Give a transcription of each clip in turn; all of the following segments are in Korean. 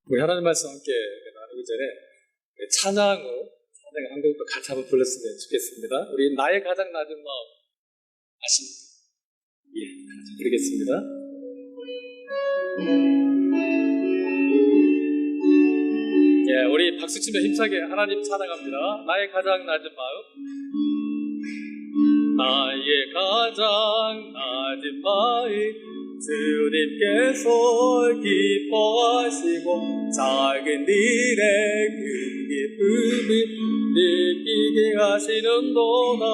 우리 하나님 말씀 함께 나누기 전에 찬양을 한 곡도 같이 한번 불렀으면 좋겠습니다. 우리 나의 가장 낮은 마음 아십니까? 예, 같이 부르겠습니다. 예, 우리 박수치며 힘차게 하나님 찬양합니다. 나의 가장 낮은 마음, 나의 가장 낮은 마음, 주님께서 기뻐하시고 작은 일에 큰 기쁨을 느끼게 하시는도다.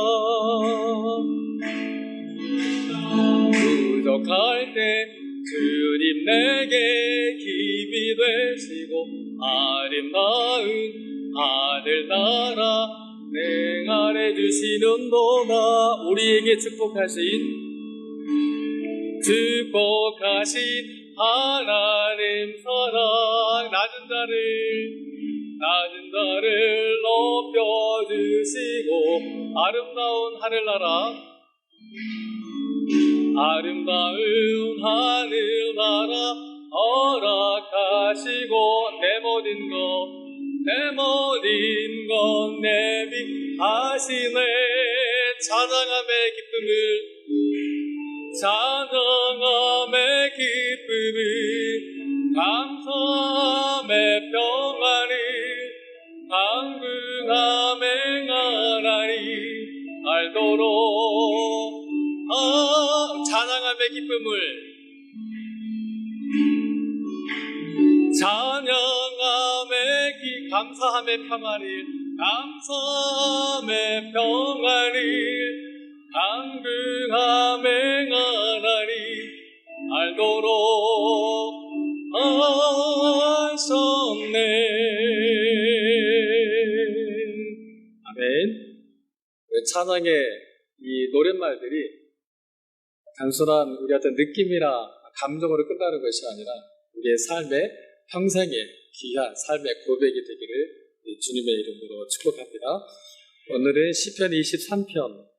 부족할 때 주님 내게 힘이 되시고 아름다운 하늘나라 행하래 주시는도다. 우리에게 축복하신 하나님 사랑, 낮은 자를 높여주시고 아름다운 하늘나라 허락하시고 내 모든 것 내비하시네. 찬양함의 기쁨을 감사함의 평안을 강구함의 하나님 알도록. 찬양함의 기쁨을 감사함의 평안을 강구함의 하나님 알도록 하셨네. 아멘. 찬양의 이 노랫말들이 단순한 우리 어떤 느낌이나 감정으로 끝나는 것이 아니라 우리의 삶의 평생의 귀한 삶의 고백이 되기를 주님의 이름으로 축복합니다. 오늘은 시편 23편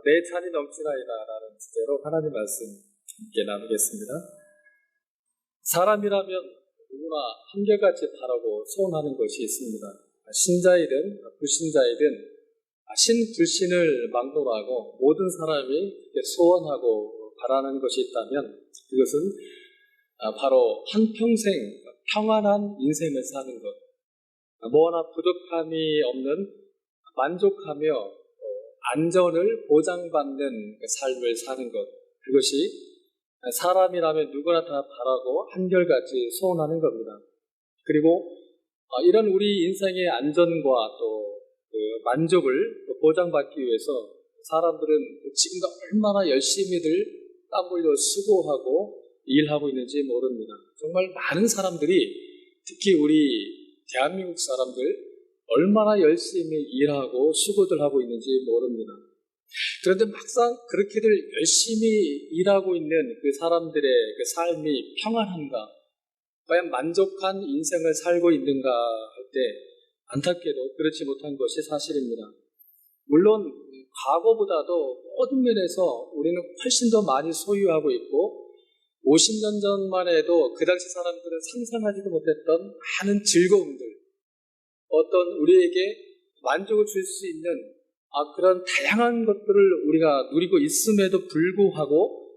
내 찬이 넘치나이다 라는 주제로 하나님 말씀 함께 나누겠습니다. 사람이라면 누구나 한결같이 바라고 소원하는 것이 있습니다. 신자이든 불신자이든 신불신을 막론하고 모든 사람이 소원하고 바라는 것이 있다면 그것은 바로 한평생 평안한 인생을 사는 것, 뭐나 부족함이 없는 만족하며 안전을 보장받는 삶을 사는 것, 그것이 사람이라면 누구나 다 바라고 한결같이 소원하는 겁니다. 그리고 이런 우리 인생의 안전과 또 만족을 보장받기 위해서 사람들은 지금도 얼마나 열심히들 땀 흘려 수고하고 일하고 있는지 모릅니다. 정말 많은 사람들이 특히 우리 대한민국 사람들 얼마나 열심히 일하고 수고들 하고 있는지 모릅니다. 그런데 막상 그렇게들 열심히 일하고 있는 그 사람들의 그 삶이 평안한가, 과연 만족한 인생을 살고 있는가 할 때 안타깝게도 그렇지 못한 것이 사실입니다. 물론 과거보다도 모든 면에서 우리는 훨씬 더 많이 소유하고 있고 50년 전만 해도 그 당시 사람들은 상상하지도 못했던 많은 즐거움들, 어떤 우리에게 만족을 줄 수 있는 그런 다양한 것들을 우리가 누리고 있음에도 불구하고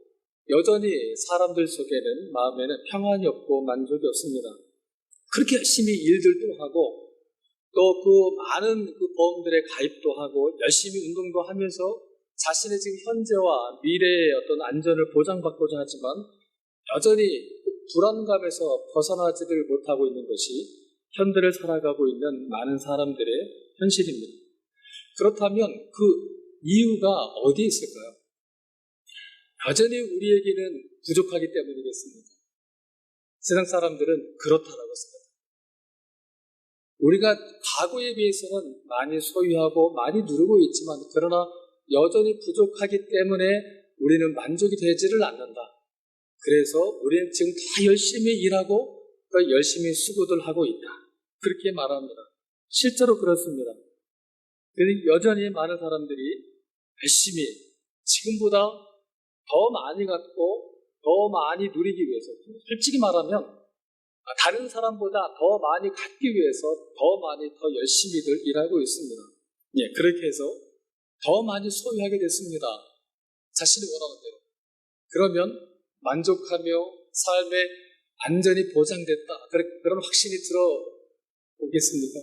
여전히 사람들 속에는 마음에는 평안이 없고 만족이 없습니다. 그렇게 열심히 일들도 하고 또 그 많은 그 보험들에 가입도 하고 열심히 운동도 하면서 자신의 지금 현재와 미래의 어떤 안전을 보장받고자 하지만 여전히 그 불안감에서 벗어나지를 못하고 있는 것이 현대를 살아가고 있는 많은 사람들의 현실입니다. 그렇다면 그 이유가 어디에 있을까요? 여전히 우리에게는 부족하기 때문이겠습니다. 세상 사람들은 그렇다라고 생각합니다. 우리가 과거에 비해서는 많이 소유하고 많이 누리고 있지만 그러나 여전히 부족하기 때문에 우리는 만족이 되지를 않는다. 그래서 우리는 지금 다 열심히 일하고 또 열심히 수고들 하고 있다. 그렇게 말합니다. 실제로 그렇습니다. 여전히 많은 사람들이 열심히 지금보다 더 많이 갖고 더 많이 누리기 위해서, 솔직히 말하면 다른 사람보다 더 많이 갖기 위해서 더 많이 더 열심히들 일하고 있습니다. 예, 그렇게 해서 더 많이 소유하게 됐습니다. 자신이 원하는 대로. 그러면 만족하며 삶의 안전이 보장됐다. 그런 확신이 들어오겠습니까?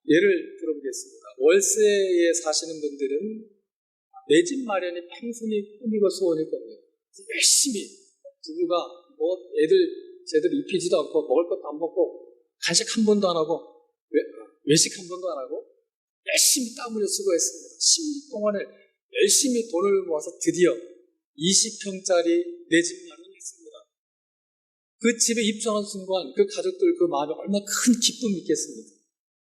예를 들어보겠습니다. 월세에 사시는 분들은 내 집 마련이 평생의 꿈이고 소원일 겁니다. 열심히 부부가 애들 제대로 입히지도 않고 먹을 것도 안 먹고 간식 한 번도 안 하고 외식 한 번도 안 하고 열심히 땀 흘려 수고했습니다. 10년 동안에 열심히 돈을 모아서 드디어 20평짜리 내 집 마련했습니다. 그 집에 입주하는 순간 그 가족들 그 마음에 얼마나 큰 기쁨이 있겠습니까?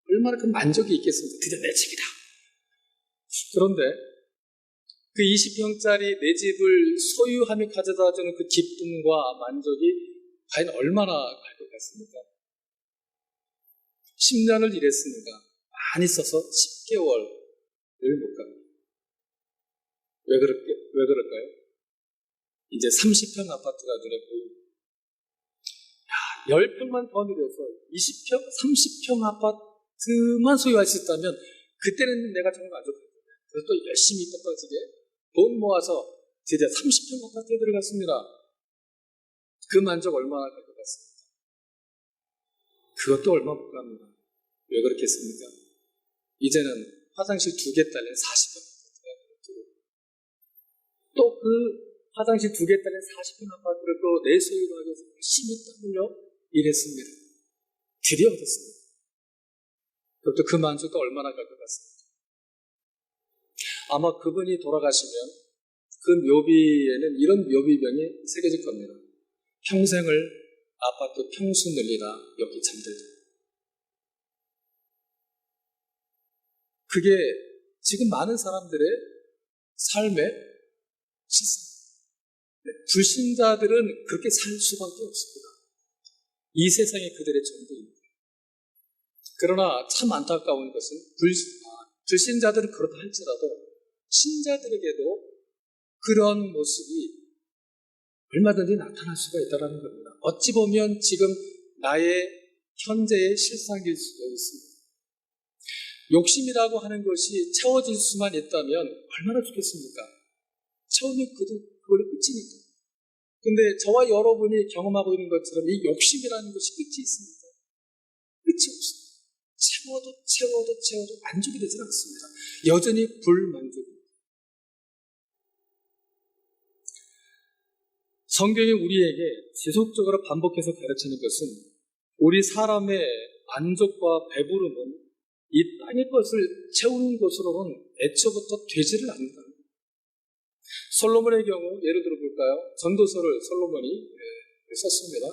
얼마나 큰 만족이 있겠습니까? 드디어 내 집이다. 그런데 그 20평짜리 내 집을 소유함이 가져다주는 그 기쁨과 만족이 과연 얼마나 갈 것 같습니까? 10년을 일했으니까 많이 써서 10개월을 못 갑니다. 왜 그럴까요? 이제 30평 아파트가 눈에 보입니다. 10평만 더 늘려서 20평, 30평 아파트만 소유할 수 있다면 그때는 내가 정말 만족했는데 그래서 또 열심히 떳떳하게 돈 모아서 드디어 30평 아파트에 들어갔습니다. 그 만족 얼마나 갈 것 같습니까? 그것도 얼마 못 갑니다. 왜 그렇겠습니까? 이제는 화장실 2개 딸린 40평 아파트가 들어오고 또 그 화장실 2개 딸린 40평 아파트를 또 내 소유로 하기 위해서 열심히 땀 흘려 일했습니다. 드디어 얻었습니다. 그것도 그 만족도 얼마나 갈 것 같습니까? 아마 그분이 돌아가시면 그 묘비에는 이런 묘비병이 새겨질 겁니다. 평생을 아파트 평수 늘리라 여기 잠들다. 그게 지금 많은 사람들의 삶의 실상. 불신자들은 그렇게 살 수밖에 없습니다. 이 세상에 그들의 전부입니다. 그러나 참 안타까운 것은 불신자들은 그렇다 할지라도 신자들에게도 그런 모습이 얼마든지 나타날 수가 있다는 겁니다. 어찌 보면 지금 나의 현재의 실상일 수도 있습니다. 욕심이라고 하는 것이 채워질 수만 있다면 얼마나 좋겠습니까? 채우면 그걸로 끝이니까. 근데 저와 여러분이 경험하고 있는 것처럼 이 욕심이라는 것이 끝이 있습니다. 끝이 없습니다. 채워도 만족이 되지 않습니다. 여전히 불만족입니다. 성경이 우리에게 지속적으로 반복해서 가르치는 것은 우리 사람의 만족과 배부름은 이 땅의 것을 채우는 것으로는 애초부터 되지를 않는다. 솔로몬의 경우 예를 들어 볼까요? 전도서를 솔로몬이 썼습니다.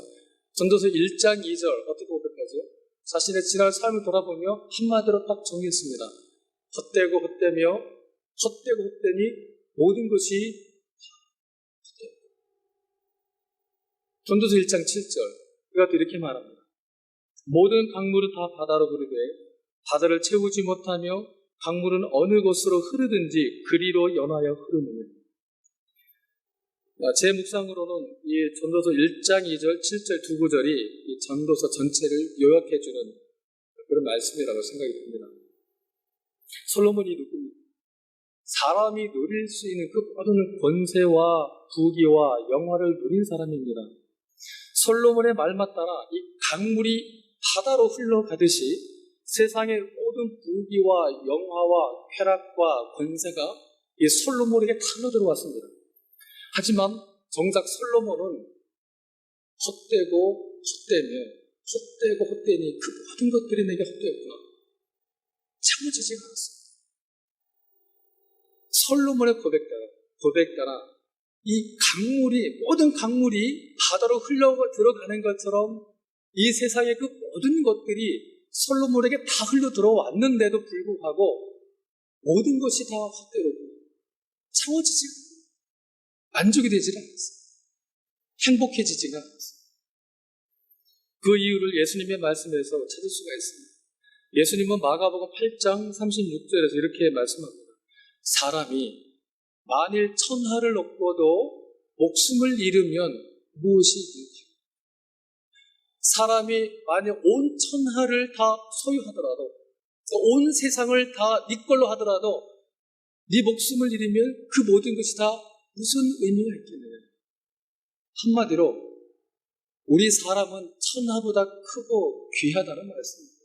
전도서 1장 2절 어떻게 고백하죠? 자신의 지난 삶을 돌아보며 한마디로 딱 정리했습니다. 헛되고 헛되니 모든 것이 전도서 1장 7절 그가 또 이렇게 말합니다. 모든 강물은 다 바다로 흐르되 바다를 채우지 못하며 강물은 어느 곳으로 흐르든지 그리로 연하여 흐르느니라. 제 묵상으로는 이 전도서 1장 2절, 7절 두 구절이 이 전도서 전체를 요약해주는 그런 말씀이라고 생각이 듭니다. 솔로몬이 누굽니까? 사람이 누릴 수 있는 그 모든 권세와 부귀와 영화를 누린 사람입니다. 솔로몬의 말만 따라 이 강물이 바다로 흘러가듯이 세상의 모든 부귀와 영화와 쾌락과 권세가 이 솔로몬에게 다 흘러들어왔습니다. 하지만 정작 솔로몬은 헛되니 그 모든 것들이 내게 헛되었구나. 참으지지 않았습니다. 솔로몬의 고백 따라 이 모든 강물이 바다로 흘러 들어가는 것처럼 이 세상의 그 모든 것들이 솔로몬에게 다 흘러 들어왔는데도 불구하고 모든 것이 다 헛되었고 참아지지 않았습니다. 만족이 되지 않았습니다. 행복해지지가 않았습니다. 그 이유를 예수님의 말씀에서 찾을 수가 있습니다. 예수님은 마가복음 8장 36절에서 이렇게 말씀합니다. 사람이 만일 천하를 얻고도 목숨을 잃으면 무엇이 유익이요? 사람이 만약 온 천하를 다 소유하더라도, 온 세상을 다 네 걸로 하더라도 네 목숨을 잃으면 그 모든 것이 다 무슨 의미가 있겠느냐. 한마디로 우리 사람은 천하보다 크고 귀하다는 말씀입니다.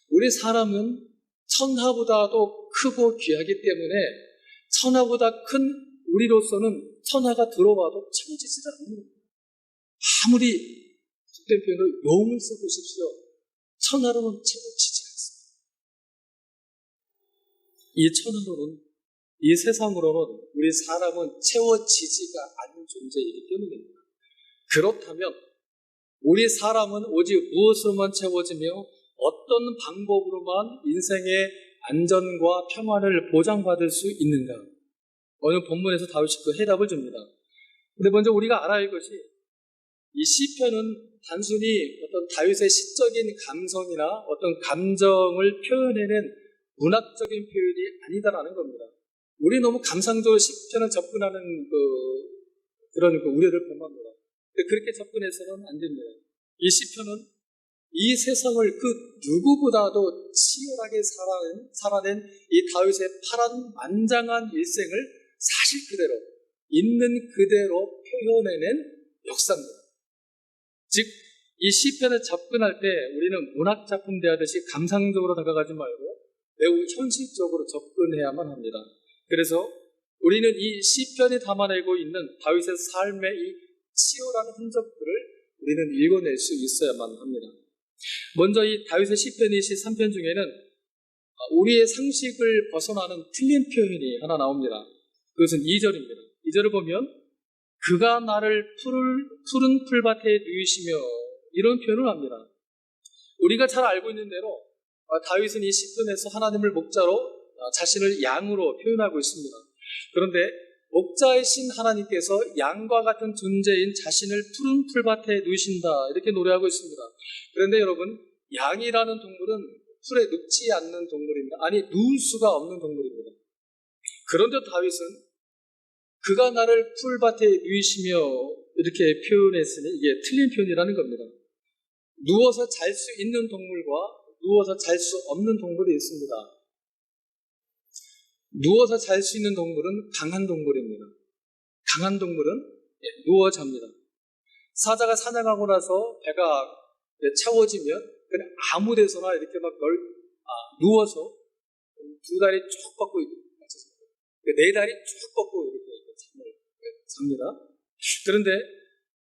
우리 사람은 천하보다도 크고 귀하기 때문에 천하보다 큰 우리로서는 천하가 들어와도 채워지지 않는 겁니다. 아무리 속된 표현으로 용을 써보십시오. 천하로는 채워지지 않습니다. 이 천하로는, 이 세상으로는 우리 사람은 채워지지가 않는 존재이기 때문입니다. 그렇다면 우리 사람은 오직 무엇으로만 채워지며 어떤 방법으로만 인생의 안전과 평안을 보장받을 수 있는가? 오늘 본문에서 다윗이 그 해답을 줍니다. 근데 먼저 우리가 알아야 할 것이, 이 시편은 단순히 어떤 다윗의 시적인 감성이나 어떤 감정을 표현해낸 문학적인 표현이 아니다라는 겁니다. 우리 너무 감상적으로 시편을 접근하는 그런 우려를 범합니다. 근데 그렇게 접근해서는 안 됩니다. 이 시편은 이 세상을 그 누구보다도 치열하게 살아낸 이 다윗의 파란만장한 일생을 사실 그대로, 있는 그대로 표현해낸 역사입니다. 즉, 이 시편에 접근할 때 우리는 문학작품 대하듯이 감상적으로 다가가지 말고 매우 현실적으로 접근해야만 합니다. 그래서 우리는 이 시편이 담아내고 있는 다윗의 삶의 이 치열한 흔적들을 우리는 읽어낼 수 있어야만 합니다. 먼저 이 다윗의 시편 23편 중에는 우리의 상식을 벗어나는 틀린 표현이 하나 나옵니다. 그것은 2절입니다. 2절을 보면 그가 나를 푸른 풀밭에 누이시며, 이런 표현을 합니다. 우리가 잘 알고 있는 대로 다윗은 이 시편에서 하나님을 목자로 자신을 양으로 표현하고 있습니다. 그런데 목자이신 하나님께서 양과 같은 존재인 자신을 푸른 풀밭에 누이신다, 이렇게 노래하고 있습니다. 그런데 여러분, 양이라는 동물은 풀에 눕지 않는 동물입니다. 아니, 누울 수가 없는 동물입니다. 그런데 다윗은 그가 나를 풀밭에 누이시며 이렇게 표현했으니 이게 틀린 표현이라는 겁니다. 누워서 잘 수 있는 동물과 누워서 잘 수 없는 동물이 있습니다. 누워서 잘 수 있는 동물은 강한 동물입니다. 강한 동물은 누워 잡니다. 사자가 사냥하고 나서 배가 채워지면 그냥 아무 데서나 이렇게 막 누워서 두 다리 쭉 뻗고 네 다리 쭉 뻗고 이렇게 잡니다. 그런데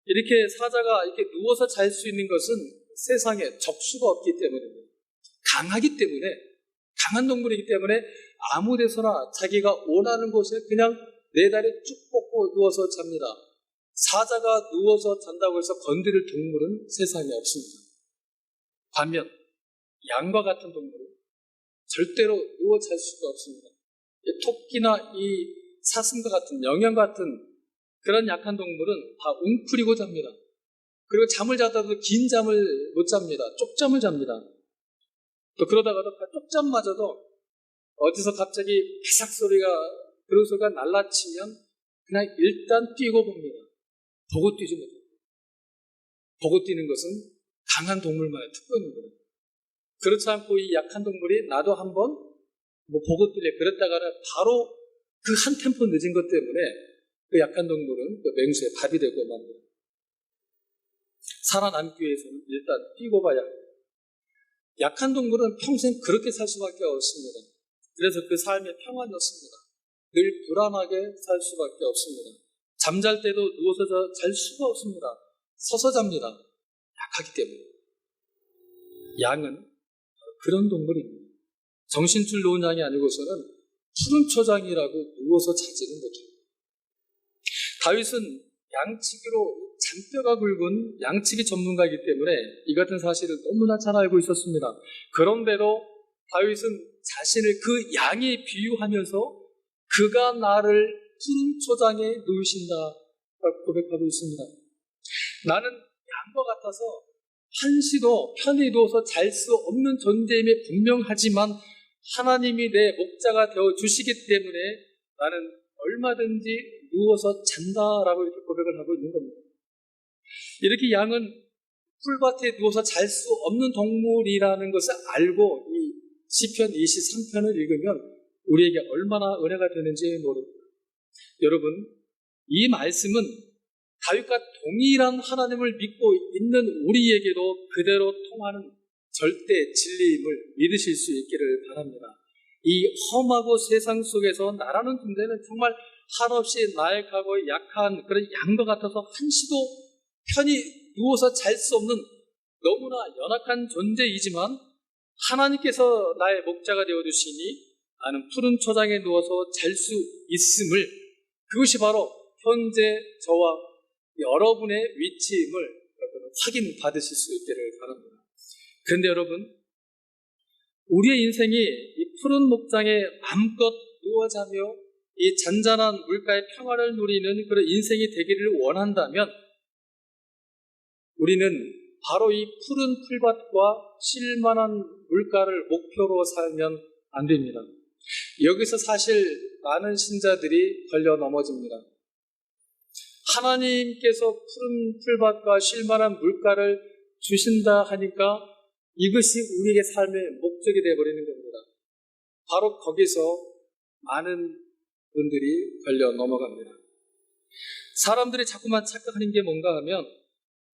이렇게 사자가 이렇게 누워서 잘 수 있는 것은 세상에 적수가 없기 때문입니다. 강하기 때문에, 강한 동물이기 때문에 아무 데서나 자기가 원하는 곳에 그냥 네 다리 쭉 뻗고 누워서 잡니다. 사자가 누워서 잔다고 해서 건드릴 동물은 세상에 없습니다. 반면 양과 같은 동물은 절대로 누워 잘 수가 없습니다. 토끼나 이 사슴과 같은, 영양 같은 그런 약한 동물은 다 웅크리고 잡니다. 그리고 잠을 자다도 긴 잠을 못 잡니다. 쪽잠을 잡니다. 또 그러다가도 쪽잠마저도 어디서 갑자기 피삭 소리가, 그런 소리가 날라치면 그냥 일단 뛰고 봅니다. 보고 뛰지 못해요. 보고 뛰는 것은 강한 동물만의 특권입니다. 그렇지 않고 이 약한 동물이 나도 한번 보고 뛰래 그랬다가는 바로 그 한 템포 늦은 것 때문에 그 약한 동물은 그 맹수의 밥이 되고 맙니다. 살아남기 위해서는 일단 뛰고 봐야 합니다. 약한 동물은 평생 그렇게 살 수밖에 없습니다. 그래서 그 삶의 평안이 없습니다. 늘 불안하게 살 수밖에 없습니다. 잠잘 때도 누워서 잘 수가 없습니다. 서서 잡니다. 약하기 때문에. 양은 그런 동물입니다. 정신줄 놓은 양이 아니고서는 푸른 초장이라고 누워서 자지는 못합니다. 다윗은 양치기로 잔뼈가 굵은 양치기 전문가이기 때문에 이 같은 사실을 너무나 잘 알고 있었습니다. 그런데도 다윗은 자신을 그 양에 비유하면서 그가 나를 푸른 초장에 누이신다라고 고백하고 있습니다. 나는 양과 같아서 한시도 편히 누워서 잘 수 없는 존재임에 분명하지만 하나님이 내 목자가 되어 주시기 때문에 나는 얼마든지 누워서 잔다라고 이렇게 고백을 하고 있는 겁니다. 이렇게 양은 풀밭에 누워서 잘 수 없는 동물이라는 것을 알고 이 시편 23편을 읽으면 우리에게 얼마나 은혜가 되는지 모릅니다. 여러분, 이 말씀은 다윗과 동일한 하나님을 믿고 있는 우리에게도 그대로 통하는 절대 진리임을 믿으실 수 있기를 바랍니다. 이 험하고 세상 속에서 나라는 존재는 정말 한없이 나약하고 약한 그런 양과 같아서 한시도 편히 누워서 잘 수 없는 너무나 연약한 존재이지만 하나님께서 나의 목자가 되어주시니 나는 푸른 초장에 누워서 잘 수 있음을, 그것이 바로 현재 저와 여러분의 위치임을 여러분 확인받으실 수 있기를 바랍니다. 그런데 여러분, 우리의 인생이 이 푸른 목장에 마음껏 누워 자며 이 잔잔한 물가의 평화를 누리는 그런 인생이 되기를 원한다면 우리는 바로 이 푸른 풀밭과 쉴만한 물가를 목표로 살면 안 됩니다. 여기서 사실 많은 신자들이 걸려 넘어집니다. 하나님께서 푸른 풀밭과 쉴만한 물가를 주신다 하니까 이것이 우리에게 삶의 목적이 되어버리는 겁니다. 바로 거기서 많은 분들이 걸려 넘어갑니다. 사람들이 자꾸만 착각하는 게 뭔가 하면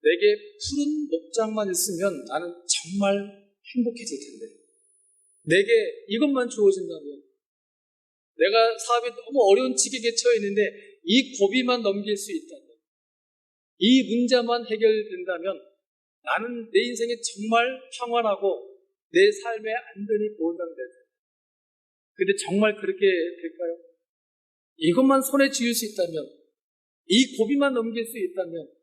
내게 푸른 목장만 있으면 나는 정말 행복해질 텐데, 내게 이것만 주어진다면, 내가 사업이 너무 어려운 지경에 처해 있는데 이 고비만 넘길 수 있다면, 이 문제만 해결된다면 나는 내 인생에 정말 평안하고 내 삶의 안전이 보장될 텐데, 근데 정말 그렇게 될까요? 이것만 손에 쥐을 수 있다면, 이 고비만 넘길 수 있다면,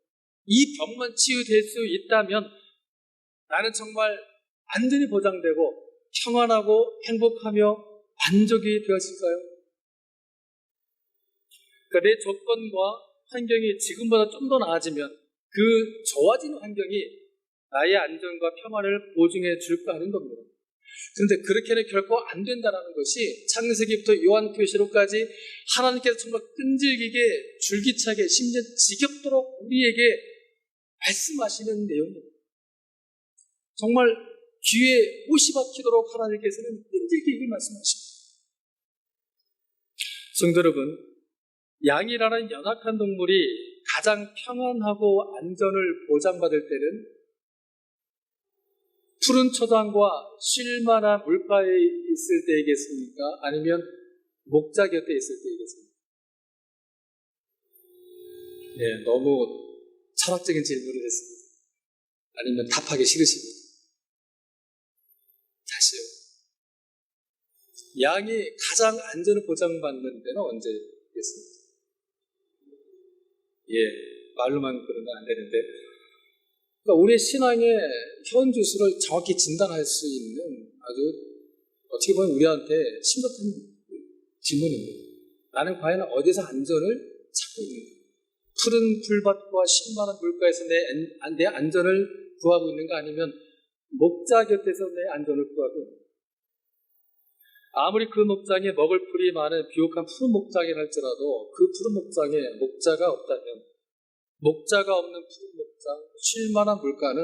이 병만 치유될 수 있다면 나는 정말 안전이 보장되고 평안하고 행복하며 만족이 되어질까요? 그러니까 내 조건과 환경이 지금보다 좀 더 나아지면 그 좋아진 환경이 나의 안전과 평안을 보증해 줄까 하는 겁니다. 그런데 그렇게는 결코 안 된다는 것이 창세기부터 요한계시록까지 하나님께서 정말 끈질기게 줄기차게 심지어 지겹도록 우리에게 말씀하시는 내용입니다. 정말 귀에 옷이 박히도록 하나님께서는 끈질기게 말씀하십니다. 성도 여러분, 양이라는 연약한 동물이 가장 평안하고 안전을 보장받을 때는 푸른 초장과 쉴만한 물가에 있을 때이겠습니까? 아니면 목자 곁에 있을 때이겠습니까? 네, 너무 철학적인 질문을 했습니다. 아니면 답하기 싫으십니까? 다시요. 양이 가장 안전을 보장받는 때는 언제겠습니까? 말로만 그러면 안 되는데, 그러니까 우리 신앙의 현주소를 정확히 진단할 수 있는 아주 어떻게 보면 우리한테 심각한 질문입니다. 나는 과연 어디서 안전을 찾고 있는가? 푸른 풀밭과 쉴만한 물가에서 내 안전을 구하고 있는가? 아니면 목자 곁에서 내 안전을 구하고 있는가? 아무리 그 목장에 먹을 풀이 많은 비옥한 푸른 목장이라 할지라도 그 푸른 목장에 목자가 없다면, 목자가 없는 푸른 목장, 쉴만한 물가는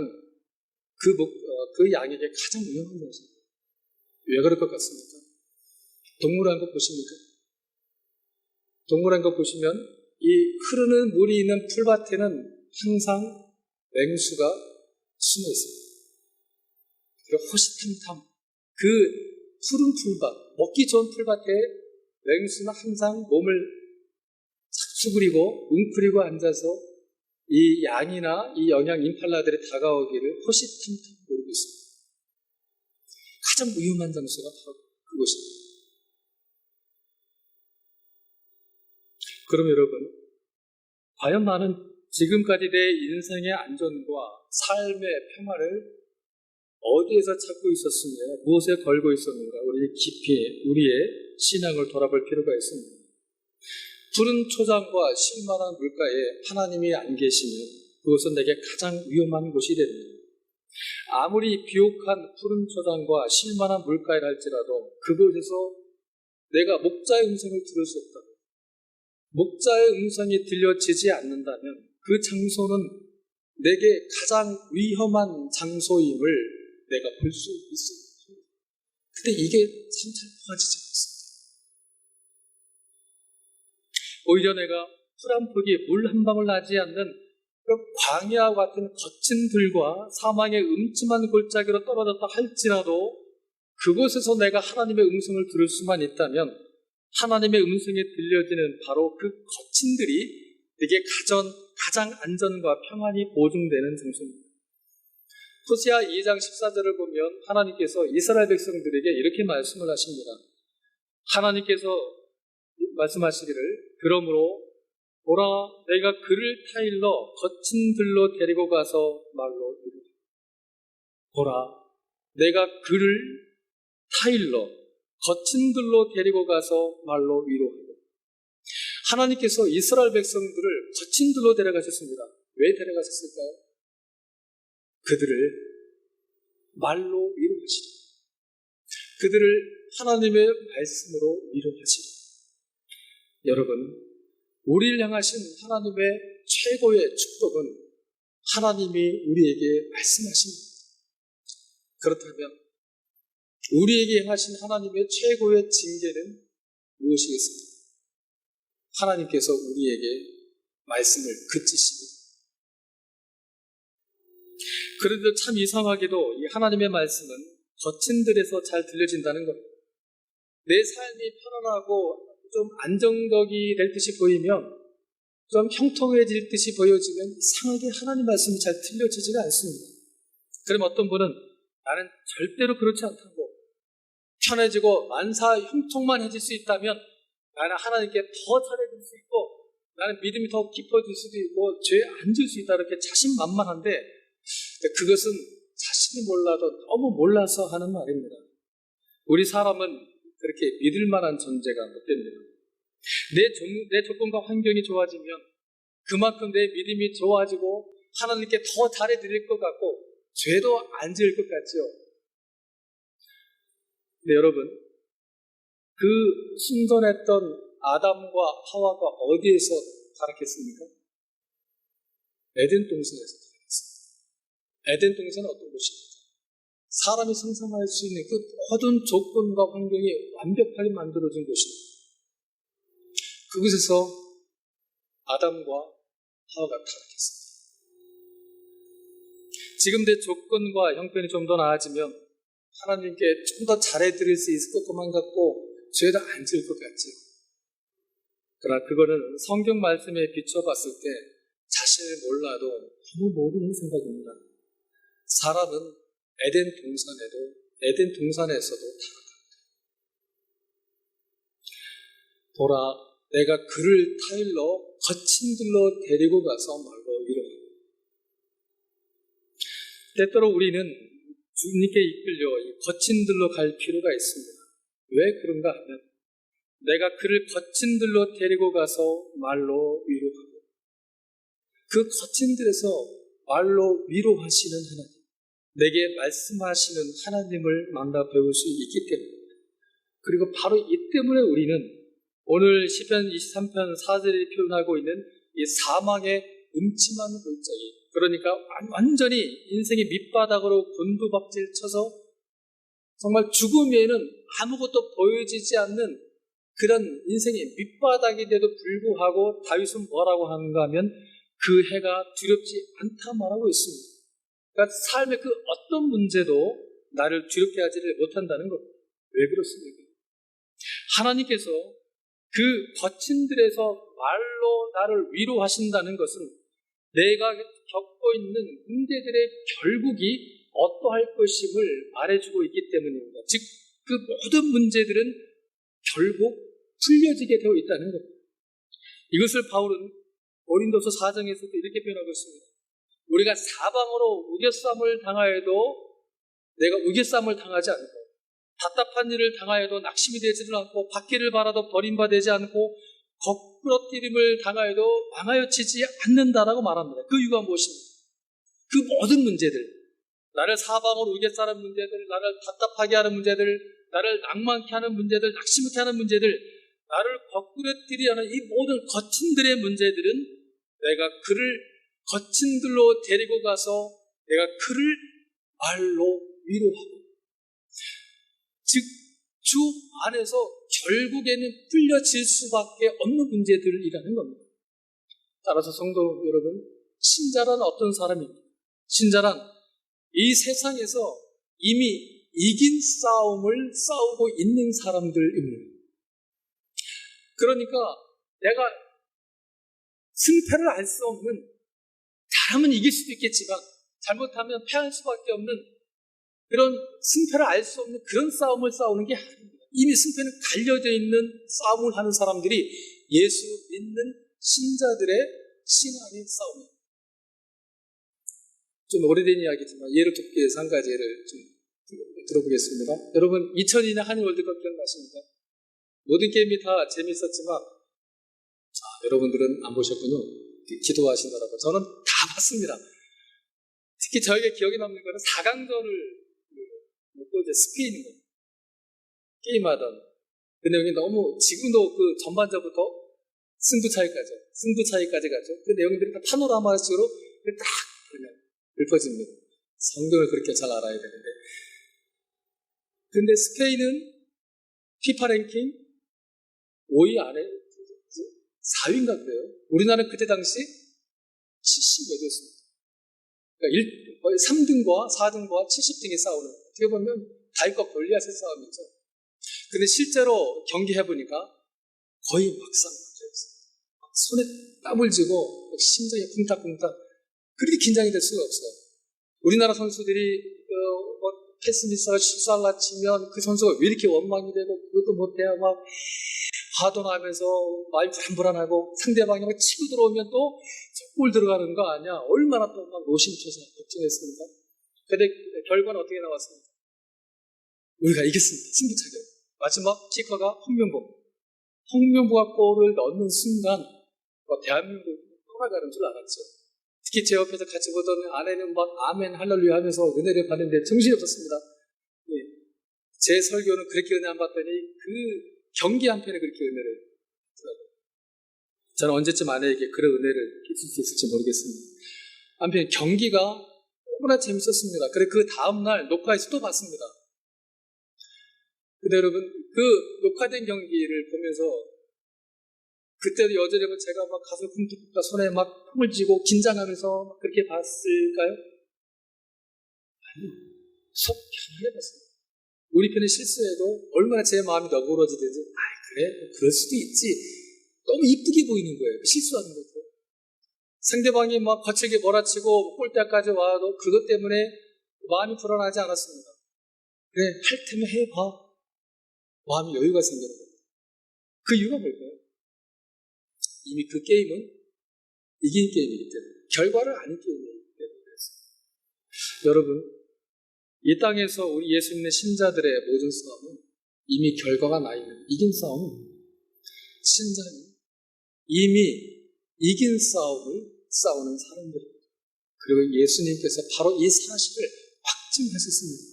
그 양에게 가장 위험한 것입니다. 왜 그럴 것 같습니까? 동물원 거 보십니까? 동물원 거 보시면 이 흐르는 물이 있는 풀밭에는 항상 맹수가 숨어 있습니다. 그리고 호시탐탐 그 푸른 풀밭, 먹기 좋은 풀밭에 맹수는 항상 몸을 수그리고 웅크리고 앉아서 이 양이나 이 영양 임팔라들이 다가오기를 호시탐탐 노리고 있습니다. 가장 위험한 장소가 바로 그곳입니다. 그럼 여러분, 과연 나는 지금까지 내 인생의 안전과 삶의 평화를 어디에서 찾고 있었으며 무엇에 걸고 있었는가? 우리 깊이 우리의 신앙을 돌아볼 필요가 있습니다. 푸른 초장과 쉴만한 물가에 하나님이 안 계시면 그것은 내게 가장 위험한 곳이 됩니다. 아무리 비옥한 푸른 초장과 쉴만한 물가에 할지라도 그곳에서 내가 목자의 음성을 들을 수 없다. 목자의 음성이 들려지지 않는다면 그 장소는 내게 가장 위험한 장소임을 내가 볼 수 있어요. 근데 이게 참 잘 보아지지 않습니다. 오히려 내가 풀 한 폭이 물 한 방울 나지 않는 그 광야와 같은 거친 들과 사망의 음침한 골짜기로 떨어졌다 할지라도 그곳에서 내가 하나님의 음성을 들을 수만 있다면 하나님의 음성이 들려지는 바로 그 거친 들이 내게 가장 안전과 평안이 보증되는 장소입니다. 호세아 2장 14절을 보면 하나님께서 이스라엘 백성들에게 이렇게 말씀을 하십니다. 하나님께서 말씀하시기를 그러므로 보라 내가 그를 타일러 거친 들로 데리고 가서 말로 이루리라. 보라 내가 그를 타일러 거친 들로 데리고 가서 말로 위로하고 하나님께서 이스라엘 백성들을 거친 들로 데려가셨습니다. 왜 데려가셨을까요? 그들을 말로 위로하시라. 그들을 하나님의 말씀으로 위로하시라. 여러분 우리를 향하신 하나님의 최고의 축복은 하나님이 우리에게 말씀하십니다. 그렇다면 우리에게 행하신 하나님의 최고의 징계는 무엇이겠습니까? 하나님께서 우리에게 말씀을 그치십니다. 그런데 참 이상하게도 이 하나님의 말씀은 거친 들에서 잘 들려진다는 겁니다. 내 삶이 편안하고 좀 안정적이 될 듯이 보이면 좀 형통해질 듯이 보여지면 이상하게 하나님 말씀이 잘 들려지지가 않습니다. 그럼 어떤 분은 나는 절대로 그렇지 않다고 편해지고 만사 형통만 해질 수 있다면 나는 하나님께 더 잘해줄 수 있고 나는 믿음이 더 깊어질 수도 있고 죄에 안 질 수 있다 이렇게 자신만만한데 그것은 자신이 몰라도 너무 몰라서 하는 말입니다. 우리 사람은 그렇게 믿을 만한 존재가 못 됩니다. 내 조건과 환경이 좋아지면 그만큼 내 믿음이 좋아지고 하나님께 더 잘해드릴 것 같고 죄도 안 지을 것 같죠. 근데 여러분 그 순전했던 아담과 하와가 어디에서 타락했습니까? 에덴 동산에서 타락했습니다. 에덴 동산은 어떤 곳입니까? 사람이 상상할 수 있는 그 모든 조건과 환경이 완벽하게 만들어진 곳입니다. 그곳에서 아담과 하와가 타락했습니다. 지금 내 조건과 형편이 좀 더 나아지면 하나님께 좀 더 잘해드릴 수 있을 것만 같고 죄도 안 지을 것 같지요. 그러나 그거는 성경 말씀에 비춰봤을 때 자신을 몰라도 너무 모르는 생각입니다. 사람은 에덴 동산에서도 타락합니다. 보라, 내가 그를 타일러 거친 들로 데리고 가서 말로 위로하고. 때때로 우리는 주님께 이끌려 이 거친 들로 갈 필요가 있습니다. 왜 그런가 하면 내가 그를 거친 들로 데리고 가서 말로 위로하고 그 거친 들에서 말로 위로하시는 하나님, 내게 말씀하시는 하나님을 만나 배울 수 있기 때문입니다. 그리고 바로 이 때문에 우리는 오늘 시편 23편 4절이 표현하고 있는 이 사망의 음침한 골짜기, 그러니까 완전히 인생의 밑바닥으로 곤두박질 쳐서 정말 죽음에는 아무것도 보여지지 않는 그런 인생의 밑바닥인데도 불구하고 다윗은 뭐라고 하는가 하면 그 해가 두렵지 않다 말하고 있습니다. 그러니까 삶의 그 어떤 문제도 나를 두렵게 하지를 못한다는 것. 왜 그렇습니까? 하나님께서 그 거친 들에서 말로 나를 위로하신다는 것은 내가 겪고 있는 문제들의 결국이 어떠할 것임을 말해주고 있기 때문입니다. 즉, 그 모든 문제들은 결국 풀려지게 되어 있다는 것. 이것을 바울은 고린도서 4장에서도 이렇게 표현하고 있습니다. 우리가 사방으로 우겨쌈을 당하여도 내가 우겨쌈을 당하지 않고 답답한 일을 당하여도 낙심이 되지도 않고 받기를 바라도 버림받지 않고 거꾸러뜨림을 당하여도 망하여치지 않는다라고 말합니다. 그 이유가 무엇입니까? 그 모든 문제들, 나를 사방으로 우겨싸는 문제들, 나를 답답하게 하는 문제들, 나를 낭만케 하는 문제들, 낙심케 하는 문제들, 나를 거꾸러뜨리려는 이 모든 거친들의 문제들은 내가 그를 거친 들로 데리고 가서 내가 그를 말로 위로하고, 즉 주 안에서 결국에는 풀려질 수밖에 없는 문제들이라는 겁니다. 따라서 성도 여러분, 신자란 어떤 사람입니까? 신자란 이 세상에서 이미 이긴 싸움을 싸우고 있는 사람들입니다. 그러니까 내가 승패를 알 수 없는, 잘하면 이길 수도 있겠지만 잘못하면 패할 수밖에 없는 그런 승패를 알 수 없는 그런 싸움을 싸우는 게 아닙니다. 이미 승패는 갈려져 있는 싸움을 하는 사람들이 예수 믿는 신자들의 신앙의 싸움입니다. 좀 오래된 이야기지만 예를 듣기 위해서 한 가지 예를 좀 들어보겠습니다. 여러분 2002년 한일 월드컵 기억나십니까? 모든 게임이 다 재미있었지만 여러분들은 안 보셨군요. 기도하시느라고. 저는 다 봤습니다. 특히 저에게 기억에 남는 거는 4강전을 또 이제 스페인과 게임하던 그 내용이 너무, 지금도 그 전반전부터 승부 차이까지 가죠. 그 내용들이 다 파노라마식으로 딱 그냥 읊어집니다. 성경을 그렇게 잘 알아야 되는데. 근데 스페인은 피파 랭킹 5위 안에 4위인가 그래요. 우리나라는 그때 당시 70몇이었습니다. 그러니까 거의 3등과 4등과 70등이 싸우는, 어떻게 보면 다윗과 골리앗의 싸움이죠. 근데 실제로 경기해보니까 거의 막상막하였어요. 손에 땀을 쥐고 심장이 쿵탁쿵탁, 그렇게 긴장이 될 수가 없어요. 우리나라 선수들이 패스미스가 실수할라 치면 그 선수가 왜 이렇게 원망이 되고 그것도 못해야 막 화도 나면서 마음이 불안불안하고, 상대방이 막 치고 들어오면 또 골 들어가는 거 아니야, 얼마나 또 막 노심초사 걱정했습니까? 근데 결과는 어떻게 나왔습니까? 우리가 이겼습니다. 승부차기로. 마지막 키커가 홍명보가 골을 넣는 순간 대한민국이 떠나가는 줄 알았죠. 특히 제 옆에서 같이 보던 아내는 막 아멘 할렐루야 하면서 은혜를 받는데 정신이 없었습니다. 예. 제 설교는 그렇게 은혜 안 받더니 그 경기 한 편에 그렇게 은혜를 받더라고요. 저는 언제쯤 아내에게 그런 은혜를 끼칠 수 있을지 모르겠습니다. 한편 경기가 너무나 재밌었습니다. 그래 그 다음날 녹화해서 또 봤습니다. 근데 여러분, 그 녹화된 경기를 보면서 그때도 여전히 제가 막 가슴 쿵툭쿵툭 손에 막 폼을 쥐고 긴장하면서 막 그렇게 봤을까요? 아니요. 속 편하게 봤습니다. 우리 편이 실수해도 얼마나 제 마음이 너그러지든지, 그래? 그럴 수도 있지. 너무 이쁘게 보이는 거예요. 실수하는 것도. 상대방이 막 거칠게 몰아치고 골대까지 와도 그것 때문에 마음이 불안하지 않았습니다. 그래, 할 테면 해봐. 마음이 여유가 생기는 거예요. 그 이유가 뭘까요? 이미 그 게임은 이긴 게임이기 때문에, 결과를 아는 게임이기 때문에 그랬어요. 여러분, 이 땅에서 우리 예수 믿는 신자들의 모든 싸움은 이미 결과가 나 있는, 이긴 싸움은, 신자는 이미 이긴 싸움을 싸우는 사람들입니다. 그리고 예수님께서 바로 이 사실을 확증하셨습니다.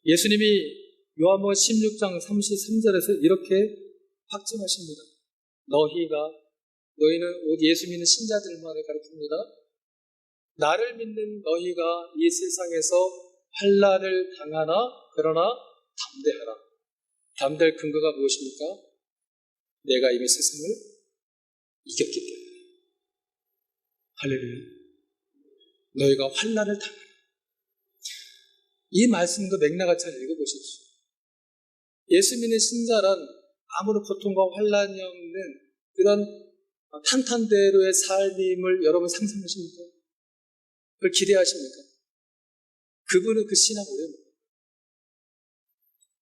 예수님이 요한복음 16장 33절에서 이렇게 확증하십니다. 너희는 예수 믿는 신자들만을 가리킵니다. 나를 믿는 너희가 이 세상에서 환난을 당하나 그러나 담대하라. 담대할 근거가 무엇입니까? 내가 이미 세상을 이겼기 때문에. 할렐루야. 너희가 환난을 당하라. 이 말씀도 맥락을 잘 읽어보십시오. 예수 믿는 신자란 아무런 고통과 환난이 없는 그런 탄탄대로의 삶임을 여러분 상상하십니까? 그걸 기대하십니까? 그분은 그 신앙 오래입니다.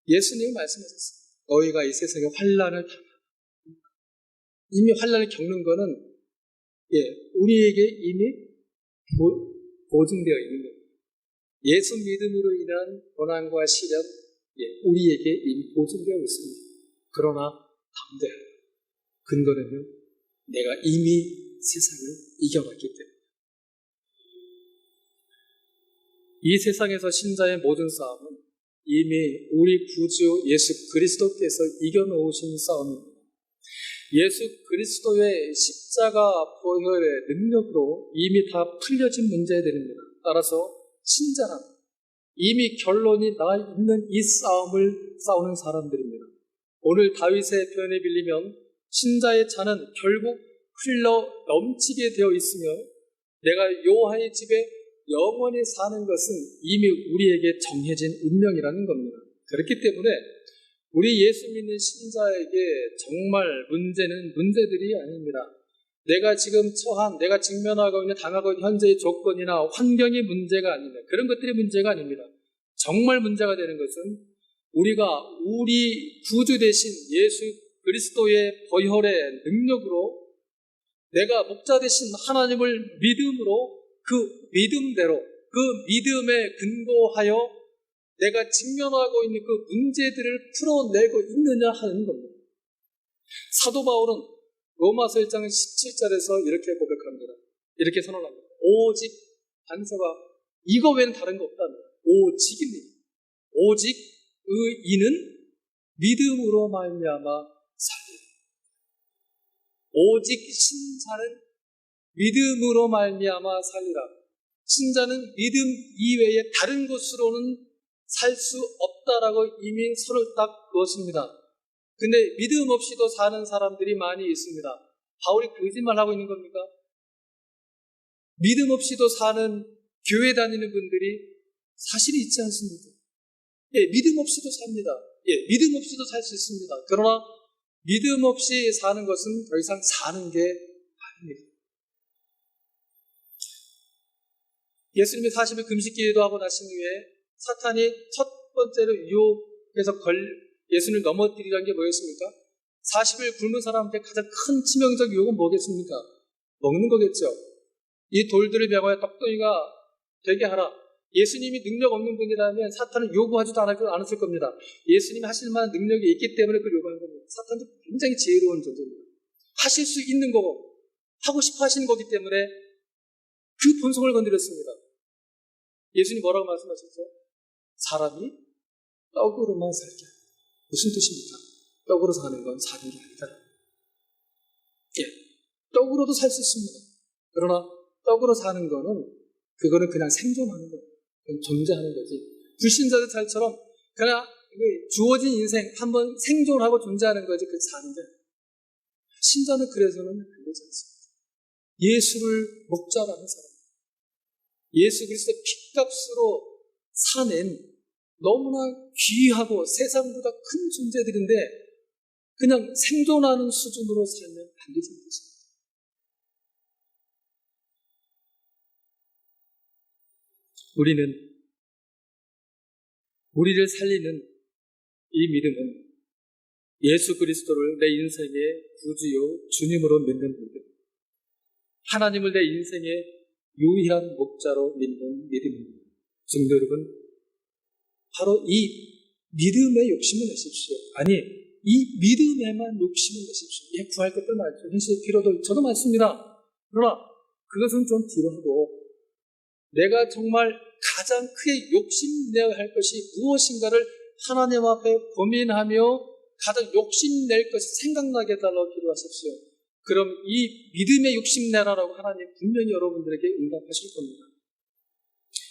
예수님이 말씀하셨습니다. 너희가 이 세상에 환난을 당하라. 이미 환난을 겪는 것은 우리에게 이미 보증되어 있는 겁니다. 예수 믿음으로 인한 고난과 시련, 우리에게 이미 보증되어 있습니다. 그러나 담대하라. 근거는요, 내가 이미 세상을 이겨봤기 때문에. 이 세상에서 신자의 모든 싸움은 이미 우리 구주 예수 그리스도께서 이겨놓으신 싸움입니다. 예수 그리스도의 십자가 보혈의 능력으로 이미 다 풀려진 문제들입니다. 따라서 신자란 이미 결론이 나 있는 이 싸움을 싸우는 사람들입니다. 오늘 다윗의 표현에 빌리면 신자의 차는 결국 흘러 넘치게 되어 있으며 내가 여호와의 집에 영원히 사는 것은 이미 우리에게 정해진 운명이라는 겁니다. 그렇기 때문에 우리 예수 믿는 신자에게 정말 문제는 문제들이 아닙니다. 내가 지금 처한, 내가 직면하고 있는 당하고 있는 현재의 조건이나 환경이 문제가 아닙니다. 그런 것들이 문제가 아닙니다. 정말 문제가 되는 것은 우리가 우리 구주 되신 예수 그리스도의 보혈의 능력으로 내가 목자 되신 하나님을 믿음으로 그 믿음대로 그 믿음에 근거하여 내가 직면하고 있는 그 문제들을 풀어내고 있느냐 하는 겁니다. 사도 바울은 로마서 1장 17절에서 이렇게 고백합니다. 이렇게 선언합니다. 오직 반서가 이거 외에는 다른 거 없다는 거예요. 오직입니다. 오직 의인은 믿음으로 말미암아 살리라. 오직 신자는 믿음으로 말미암아 살리라. 신자는 믿음 이외에 다른 것으로는 살 수 없다라고 이미 손을 딱 그었습니다. 근데 믿음 없이도 사는 사람들이 많이 있습니다. 바울이 거짓말하고 있는 겁니까? 믿음 없이도 사는 교회 다니는 분들이 사실이 있지 않습니까? 예, 믿음 없이도 삽니다. 예, 믿음 없이도 살 수 있습니다. 그러나 믿음 없이 사는 것은 더 이상 사는 게 아닙니다. 예수님이 40일 금식기도 하고 나신 후에 사탄이 첫 번째로 유혹해서 예수님을 넘어뜨리라는 게 뭐였습니까? 40일 굶은 사람한테 가장 큰 치명적 유혹은 뭐겠습니까? 먹는 거겠죠. 이 돌들을 병하여 떡덩이가 되게 하라. 예수님이 능력 없는 분이라면 사탄은 요구하지도 않았을 겁니다. 예수님이 하실 만한 능력이 있기 때문에 그걸 요구하는 겁니다. 사탄도 굉장히 지혜로운 존재입니다. 하실 수 있는 거고 하고 싶어 하시는 거기 때문에 그 본성을 건드렸습니다. 예수님 뭐라고 말씀하셨어요? 사람이 떡으로만 살게. 무슨 뜻입니까? 떡으로 사는 건 사는 게 아니다. 예, 떡으로도 살 수 있습니다. 그러나 떡으로 사는 거는 그거는 그냥 생존하는 거예요. 그냥 존재하는 거지. 불신자들처럼 그냥 주어진 인생 한번 생존하고 존재하는 거지 그 사는 게. 신자는 그래서는 안 되지 않습니다. 예수를 목자라는 사람. 예수 그리스도의 피값으로 사낸 너무나 귀하고 세상보다 큰 존재들인데 그냥 생존하는 수준으로 살면 안 되지 않습니까? 우리를 살리는 이 믿음은 예수 그리스도를 내 인생의 구주요 주님으로 믿는 믿음, 하나님을 내 인생의 유일한 목자로 믿는 믿음입니다. 성도 여러분, 바로 이 믿음에 욕심을 내십시오. 아니, 이 믿음에만 욕심을 내십시오. 예, 구할 것들 많죠. 현실의 필요도 저도 많습니다. 그러나 그것은 좀 뒤로 하고 내가 정말 가장 크게 욕심내야 할 것이 무엇인가를 하나님 앞에 고민하며 가장 욕심낼 것이 생각나게 해달라고 기도하십시오. 그럼 이 믿음의 욕심내라라고 하나님 분명히 여러분들에게 응답하실 겁니다.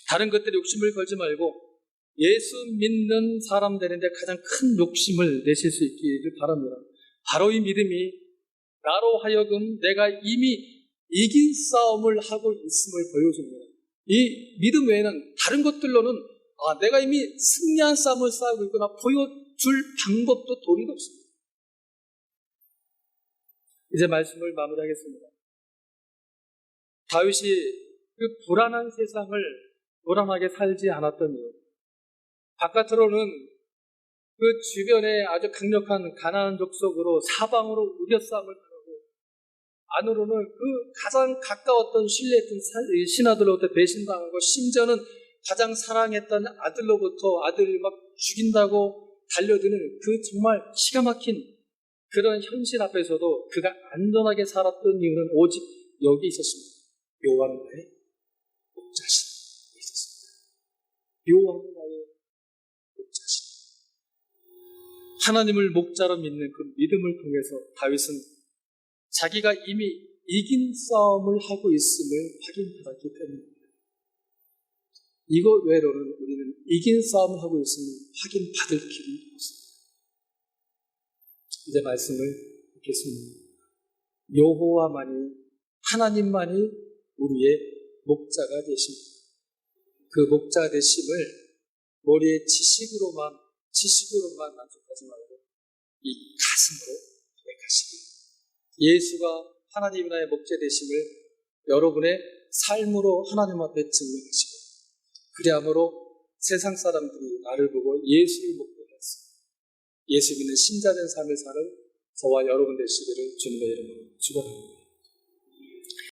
다른 것들에 욕심을 걸지 말고 예수 믿는 사람 되는데 가장 큰 욕심을 내실 수 있기를 바랍니다. 바로 이 믿음이 나로 하여금 내가 이미 이긴 싸움을 하고 있음을 보여줍니다. 이 믿음 외에는 다른 것들로는 내가 이미 승리한 싸움을 싸우고 있거나 보여줄 방법도 도리도 없습니다. 이제 말씀을 마무리하겠습니다. 다윗이 그 불안한 세상을 불안하게 살지 않았던 이유, 바깥으로는 그 주변에 아주 강력한 가나안 족속으로 사방으로 우겨싸움을 하고 안으로는 그 가장 가까웠던 신뢰했던 신하들로부터 배신당하고 심지어는 가장 사랑했던 아들을 막 죽인다고 달려드는 그 정말 기가 막힌 그런 현실 앞에서도 그가 안전하게 살았던 이유는 오직 여기 있었습니다. 여호와는 나의 목자시니 있었습니다. 여호와는 나의 목자시니. 하나님을 목자로 믿는 그 믿음을 통해서 다윗은 자기가 이미 이긴 싸움을 하고 있음을 확인받았기 때문입니다. 이것 외로는 우리는 이긴 싸움을 하고 있음을 확인받을 길이 없습니다. 이제 말씀을 읽겠습니다. 여호와만이, 하나님만이 우리의 목자가 되십니다. 그 목자 되심을 머리의 지식으로만 만족하지 말고 이 가슴으로 고백하시기. 예수가 하나님 나라의 목자 되심을 여러분의 삶으로 하나님 앞에 증명하시고, 그리함으로 세상 사람들이 나를 보고 예수를 목도할 수 있습니다. 예수 믿는 신자된 삶을 사는 저와 여러분 되시기를 주님의 이름으로 축원합니다.